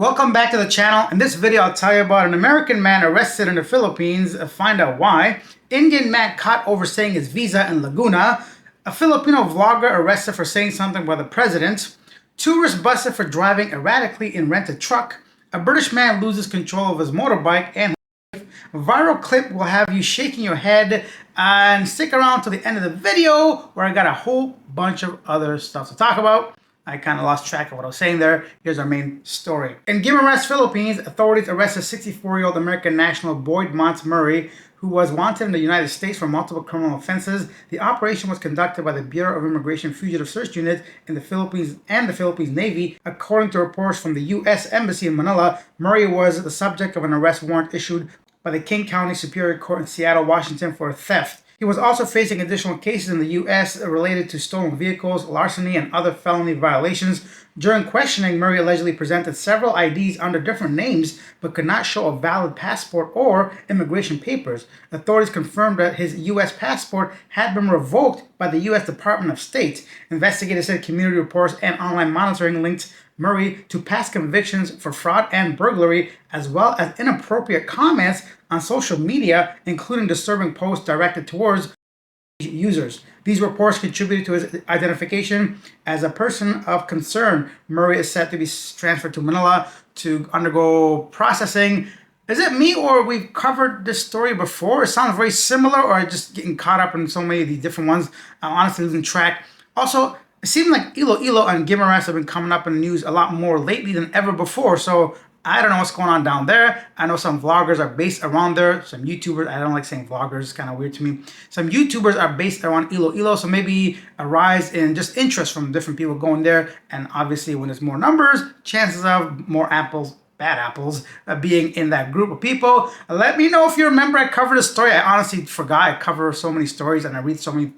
Welcome back to the channel. In this video, I'll tell you about an American man arrested in the Philippines, find out why, Indian man caught overstaying his visa in Laguna, a Filipino vlogger arrested for saying something about the president, tourist busted for driving erratically in rented truck, a British man loses control of his motorbike, and a viral clip will have you shaking your head. And stick around to the end of the video where I got a whole bunch of other stuff to talk about. I kind of lost track of what I was saying there. Here's our main story. In Guimaras, Philippines, authorities arrested 64-year-old American national Boyd Montgomery, who was wanted in the United States for multiple criminal offenses. The operation was conducted by the Bureau of Immigration Fugitive Search Unit in the Philippines and the Philippines Navy. According to reports from the U.S. Embassy in Manila, Murray was the subject of an arrest warrant issued by the King County Superior Court in Seattle, Washington for theft. He was also facing additional cases in the U.S. related to stolen vehicles, larceny, and other felony violations. During questioning, Murray allegedly presented several IDs under different names but could not show a valid passport or immigration papers. Authorities confirmed that his U.S. passport had been revoked by the U.S. Department of State. Investigators said community reports and online monitoring linked Murray to past convictions for fraud and burglary, as well as inappropriate comments on social media, including disturbing posts directed towards users. These reports contributed to his identification as a person of concern. Murray is set to be transferred to Manila to undergo processing. Is it me or we've covered this story before? It sounds very similar, or I'm just getting caught up in so many of these different ones. I'm honestly losing track. Also, it seems like Iloilo and Guimaras have been coming up in the news a lot more lately than ever before, so I don't know what's going on down there. I know some vloggers are based around there. Some YouTubers, I don't like saying vloggers, it's kind of weird to me. Some YouTubers are based around Iloilo, so maybe a rise in just interest from different people going there. And obviously when there's more numbers, chances of more apples, bad apples, being in that group of people. Let me know if you remember I covered a story. I honestly forgot. I cover so many stories and I read so many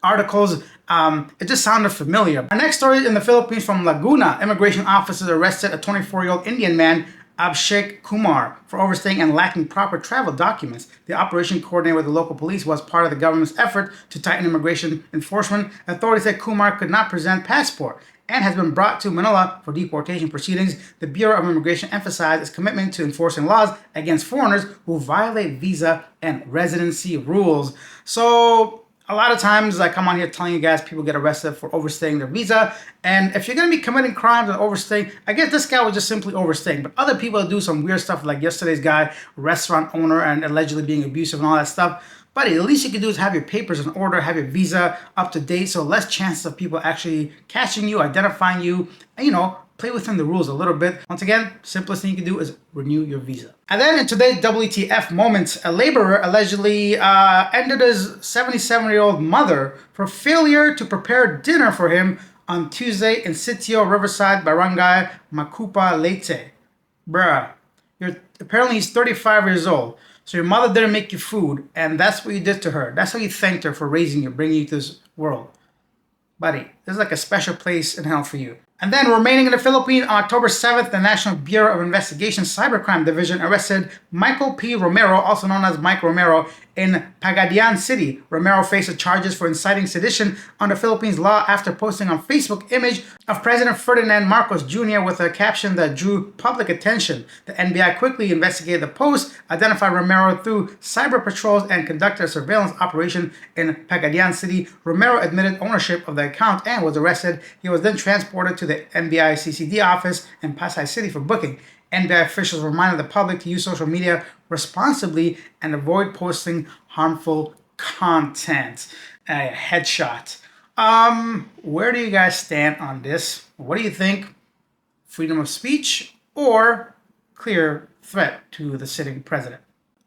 articles. It just sounded familiar. Our next story in the Philippines from Laguna. Immigration officers arrested a 24-year-old Indian man, Abhishek Kumar, for overstaying and lacking proper travel documents. The operation, coordinated with the local police, was part of the government's effort to tighten immigration enforcement. Authorities said Kumar could not present passport and has been brought to Manila for deportation proceedings. The Bureau of Immigration emphasized its commitment to enforcing laws against foreigners who violate visa and residency rules. So a lot of times I come on here telling you guys people get arrested for overstaying their visa. And if you're going to be committing crimes and overstaying, I guess this guy was just simply overstaying. But other people do some weird stuff like yesterday's guy, restaurant owner, and allegedly being abusive and all that stuff. But the least you can do is have your papers in order, have your visa up to date, so less chances of people actually catching you, identifying you, and, play within the rules a little bit. Once again, simplest thing you can do is renew your visa. And then in today's WTF Moment, a laborer allegedly ended his 77-year-old mother for failure to prepare dinner for him on Tuesday in Sitio Riverside Barangay Macupa Leyte. Bruh, apparently he's 35 years old. So your mother didn't make you food, and that's what you did to her. That's how you thanked her for raising you, bringing you to this world. Buddy, this is like a special place in hell for you. And then remaining in the Philippines, on October 7th, the National Bureau of Investigation Cybercrime Division arrested Michael P. Romero, also known as Mike Romero, in Pagadian City. Romero faces charges for inciting sedition under Philippines law after posting on Facebook image of President Ferdinand Marcos Jr. with a caption that drew public attention. The NBI quickly investigated the post, identified Romero through cyber patrols, and conducted a surveillance operation in Pagadian City. Romero admitted ownership of the account and was arrested. He was then transported to the NBI CCD office in Pasay City for booking. NBI officials reminded the public to use social media responsibly and avoid posting harmful content. Headshot. Where do you guys stand on this? What do you think? Freedom of speech or clear threat to the sitting president?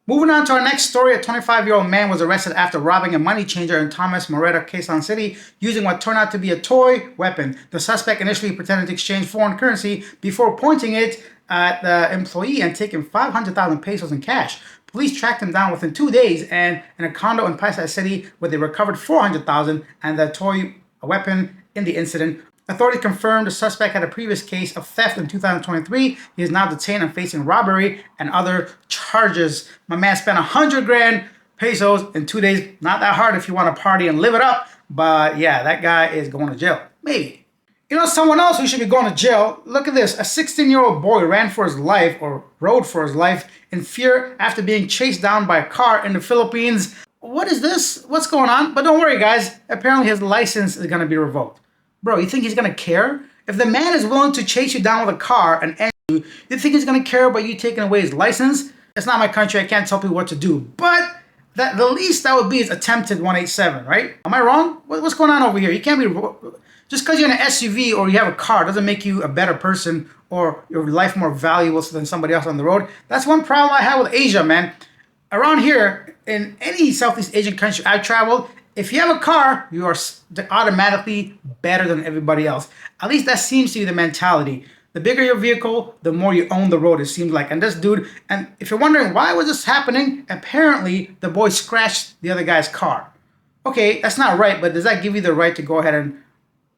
Moving on to our next story, a 25-year-old man was arrested after robbing a money changer in Thomas Moreta, Quezon City, using what turned out to be a toy weapon. The suspect initially pretended to exchange foreign currency before pointing it at the employee and taking 500,000 pesos in cash. Police tracked him down within 2 days and in a condo in Pasay City, where they recovered 400,000 and the toy weapon in the incident. Authorities confirmed the suspect had a previous case of theft in 2023. He is now detained and facing robbery and other charges. My man spent 100 grand pesos in 2 days. Not that hard if you want to party and live it up. But yeah, that guy is going to jail. Maybe. You know, someone else who should be going to jail. Look at this. A 16-year-old boy ran for his life, or rode for his life, in fear after being chased down by a car in the Philippines. What is this? What's going on? But don't worry, guys. Apparently his license is going to be revoked. Bro, you think he's going to care? If the man is willing to chase you down with a car and end you, you think he's going to care about you taking away his license? It's not my country. I can't tell people what to do. But the least that would be is attempted 187, right? Am I wrong? What's going on over here? You can't be... Just because you're in an SUV or you have a car doesn't make you a better person or your life more valuable than somebody else on the road. That's one problem I have with Asia, man. Around here, in any Southeast Asian country I've traveled, if you have a car, you are automatically better than everybody else. At least that seems to be the mentality. The bigger your vehicle, the more you own the road, it seems like. And this dude, and if you're wondering why was this happening, apparently the boy scratched the other guy's car. Okay, that's not right, but does that give you the right to go ahead and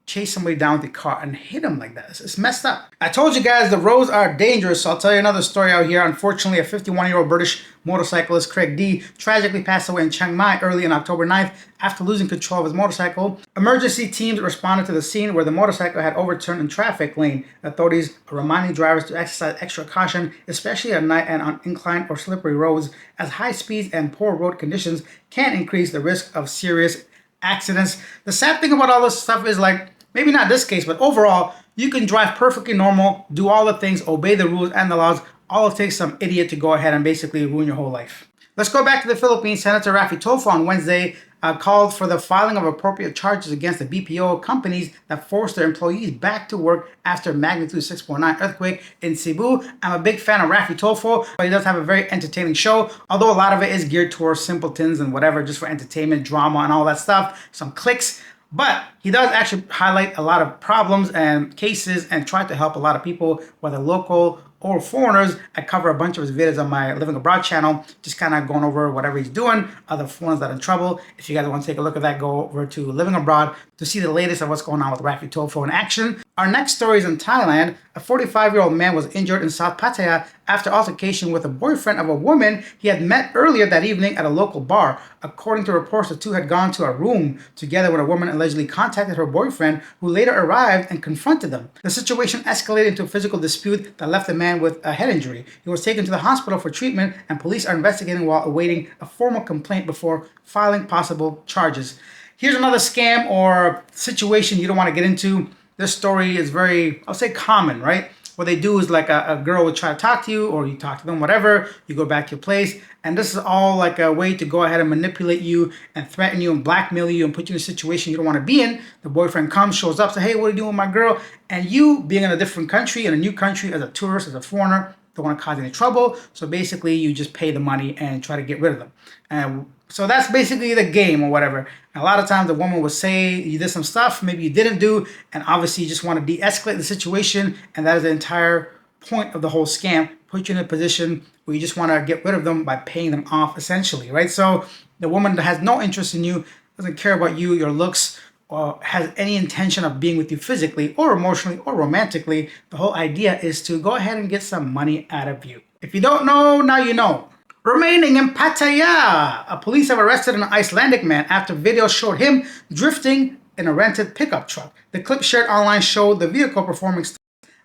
chase somebody down with the car and hit him like that? It's messed up. I told you guys the roads are dangerous, so I'll tell you another story out here. Unfortunately, a 51-year-old British motorcyclist, Craig D, tragically passed away in Chiang Mai early on October 9th after losing control of his motorcycle. Emergency teams responded to the scene where the motorcycle had overturned in traffic lane. Authorities are reminding drivers to exercise extra caution, especially at night and on inclined or slippery roads, as high speeds and poor road conditions can increase the risk of serious accidents. The sad thing about all this stuff is, like, maybe not this case, but overall, you can drive perfectly normal, do all the things, obey the rules and the laws. All it takes some idiot to go ahead and basically ruin your whole life. Let's go back to the Philippines. Senator Raffy Tulfo on Wednesday called for the filing of appropriate charges against the BPO companies that forced their employees back to work after magnitude 6.9 earthquake in Cebu. I'm a big fan of Raffy Tulfo, but he does have a very entertaining show, although a lot of it is geared towards simpletons and whatever, just for entertainment, drama, and all that stuff. Some clicks. But he does actually highlight a lot of problems and cases and try to help a lot of people, whether local or foreigners. I cover a bunch of his videos on my Living Abroad channel, just kind of going over whatever he's doing, other foreigners that are in trouble. If you guys want to take a look at that, go over to Living Abroad to see the latest of what's going on with Raffy Tulfo in action. Our next story is in Thailand. A 45-year-old man was injured in South Pattaya after altercation with a boyfriend of a woman he had met earlier that evening at a local bar. According to reports, the two had gone to a room together when a woman allegedly contacted her boyfriend, who later arrived and confronted them. The situation escalated into a physical dispute that left the man with a head injury. He was taken to the hospital for treatment, and police are investigating while awaiting a formal complaint before filing possible charges. Here's another scam or situation you don't want to get into. This story is very, I'll say, common, right? What they do is, like, a girl would try to talk to you, or you talk to them, whatever. You go back to your place, and this is all like a way to go ahead and manipulate you and threaten you and blackmail you and put you in a situation you don't want to be in. The boyfriend comes, shows up, says, hey, what are you doing with my girl? And you, being in a different country, in a new country, as a tourist, as a foreigner, don't want to cause any trouble. So basically, you just pay the money and try to get rid of them. And so that's basically the game or whatever. And a lot of times the woman will say you did some stuff, maybe you didn't do, and obviously you just want to de-escalate the situation, and that is the entire point of the whole scam. Put you in a position where you just want to get rid of them by paying them off, essentially, right? So the woman that has no interest in you, doesn't care about you, your looks, or has any intention of being with you physically or emotionally or romantically. The whole idea is to go ahead and get some money out of you. If you don't know, now you know. Remaining in Pattaya, police have arrested an Icelandic man after video showed him drifting in a rented pickup truck. The clip shared online showed the vehicle performing stunts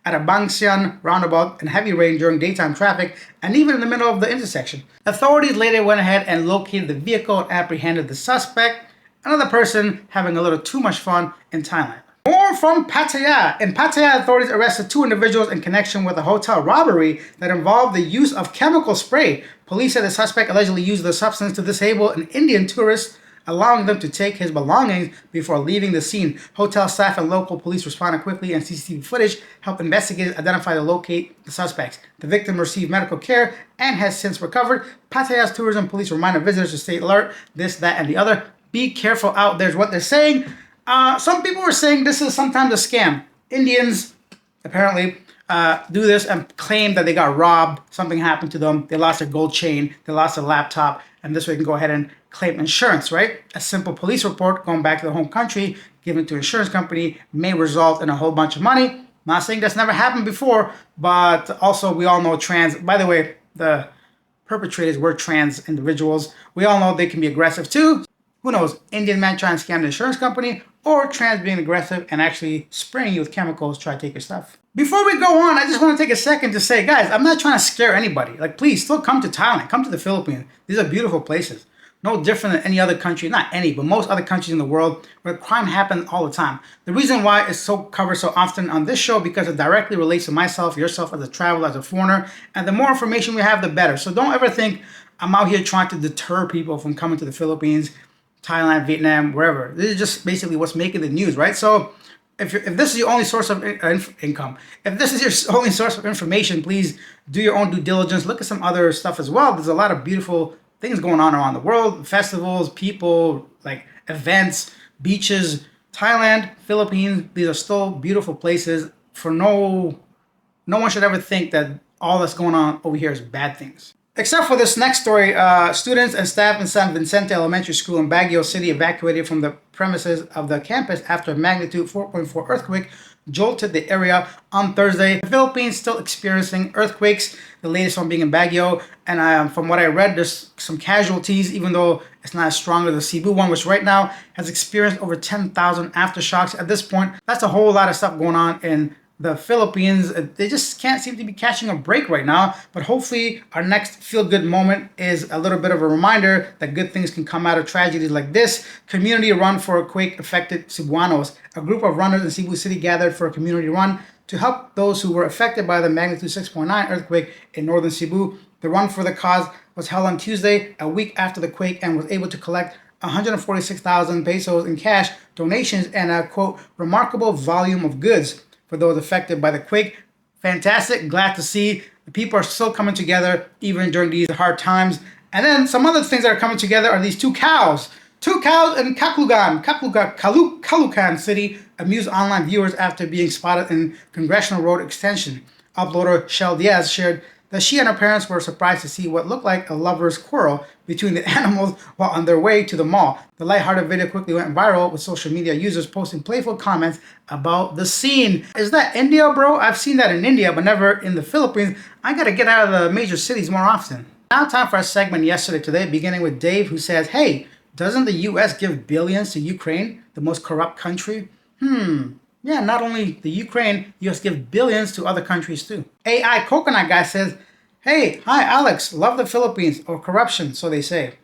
at a Bangsian roundabout in heavy rain during daytime traffic and even in the middle of the intersection. Authorities later went ahead and located the vehicle and apprehended the suspect, another person having a little too much fun in Thailand. More from Pattaya. In Pattaya, authorities arrested two individuals in connection with a hotel robbery that involved the use of chemical spray. Police said the suspect allegedly used the substance to disable an Indian tourist, allowing them to take his belongings before leaving the scene. Hotel staff and local police responded quickly, and CCTV footage helped investigators identify and locate the suspects. The victim received medical care and has since recovered. Pattaya's tourism police reminded visitors to stay alert, this, that, and the other. Be careful out there is what they're saying. Some people were saying this is sometimes a scam. Indians apparently do this and claim that they got robbed, something happened to them, they lost their gold chain, they lost their laptop, and this way they can go ahead and claim insurance, right? A simple police report going back to the home country, given to an insurance company, may result in a whole bunch of money. Not saying that's never happened before, but also we all know trans, by the way, the perpetrators were trans individuals. We all know they can be aggressive too. Who knows? Indian man trying to scam the insurance company, or trans being aggressive and actually spraying you with chemicals to try to take your stuff. Before we go on, I just want to take a second to say, guys, I'm not trying to scare anybody. Like, please, still come to Thailand. Come to the Philippines. These are beautiful places. No different than any other country, not any, but most other countries in the world where crime happens all the time. The reason why it's so covered so often on this show, because it directly relates to myself, yourself as a traveler, as a foreigner, and the more information we have, the better. So don't ever think I'm out here trying to deter people from coming to the Philippines, Thailand, Vietnam, wherever. This is just basically what's making the news, right? So if this is your only source of income, if this is your only source of information, please do your own due diligence. Look at some other stuff as well. There's a lot of beautiful things going on around the world, festivals, people, like events, beaches. Thailand, Philippines, these are still beautiful places. For no one should ever think that all that's going on over here is bad things. Except for this next story, students and staff in San Vicente Elementary School in Baguio City evacuated from the premises of the campus after a magnitude 4.4 earthquake jolted the area on Thursday. The Philippines still experiencing earthquakes, the latest one being in Baguio. And from what I read, there's some casualties, even though it's not as strong as the Cebu one, which right now has experienced over 10,000 aftershocks at this point. That's a whole lot of stuff going on in the Philippines. They just can't seem to be catching a break right now. But hopefully our next feel-good moment is a little bit of a reminder that good things can come out of tragedies like this. Community run for quake-affected Cebuanos. A group of runners in Cebu City gathered for a community run to help those who were affected by the magnitude 6.9 earthquake in northern Cebu. The run for the cause was held on Tuesday, a week after the quake, and was able to collect 146,000 pesos in cash donations and a, quote, remarkable volume of goods for those affected by the quake. Fantastic. Glad to see the people are still coming together even during these hard times. And then some other things that are coming together are these two cows. Two cows in Caloocan City amused online viewers after being spotted in Congressional Road Extension. Uploader Shell Diaz shared that she and her parents were surprised to see what looked like a lover's quarrel between the animals while on their way to the mall. The lighthearted video quickly went viral, with social media users posting playful comments about the scene. Is that India, bro? I've seen that in India, but never in the Philippines. I gotta get out of the major cities more often. Now time for our segment Yesterday Today, beginning with Dave, who says, hey, doesn't the US give billions to Ukraine, the most corrupt country? Yeah, not only the Ukraine, US gives billions to other countries too. AI Coconut Guy says, hey, hi Alex, love the Philippines, or corruption, so they say.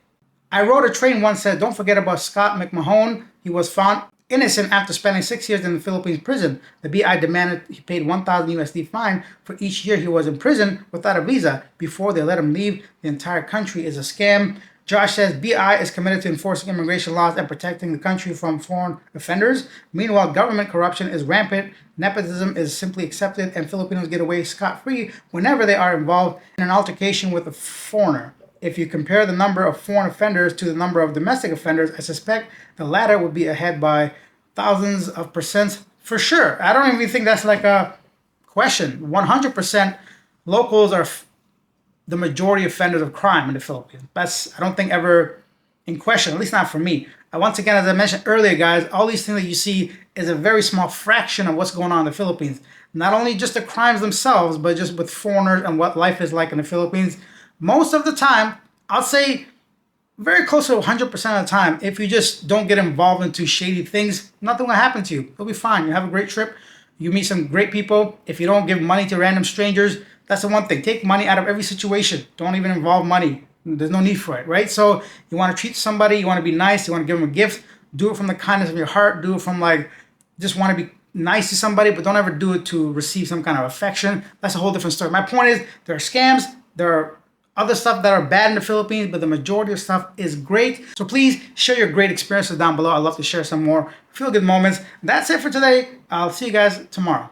I Rode a Train once said, don't forget about Scott McMahon. He was found innocent after spending 6 years in the Philippines prison. The BI demanded he paid 1,000 USD fine for each year he was in prison without a visa before they let him leave. The entire country is a scam. Josh says BI is committed to enforcing immigration laws and protecting the country from foreign offenders. Meanwhile, government corruption is rampant, nepotism is simply accepted, and Filipinos get away scot-free whenever they are involved in an altercation with a foreigner. If you compare the number of foreign offenders to the number of domestic offenders, I suspect the latter would be ahead by thousands of percent for sure. I don't even think that's like a question. 100% locals are the majority offenders of crime in the Philippines. That's, I don't think, ever in question, at least not for me. Once again, as I mentioned earlier, guys, all these things that you see is a very small fraction of what's going on in the Philippines. Not only just the crimes themselves, but just with foreigners and what life is like in the Philippines. Most of the time, I'll say very close to 100% of the time, if you just don't get involved into shady things, nothing will happen to you. You'll be fine. You have a great trip. You meet some great people. If you don't give money to random strangers, that's the one thing. Take money out of every situation. Don't even involve money. There's no need for it, right? So you want to treat somebody, you want to be nice, you want to give them a gift. Do it from the kindness of your heart. Do it from just want to be nice to somebody, but don't ever do it to receive some kind of affection. That's a whole different story. My point is, there are scams, there are other stuff that are bad in the Philippines, but the majority of stuff is great. So please share your great experiences down below. I'd love to share some more feel-good moments. That's it for today. I'll see you guys tomorrow.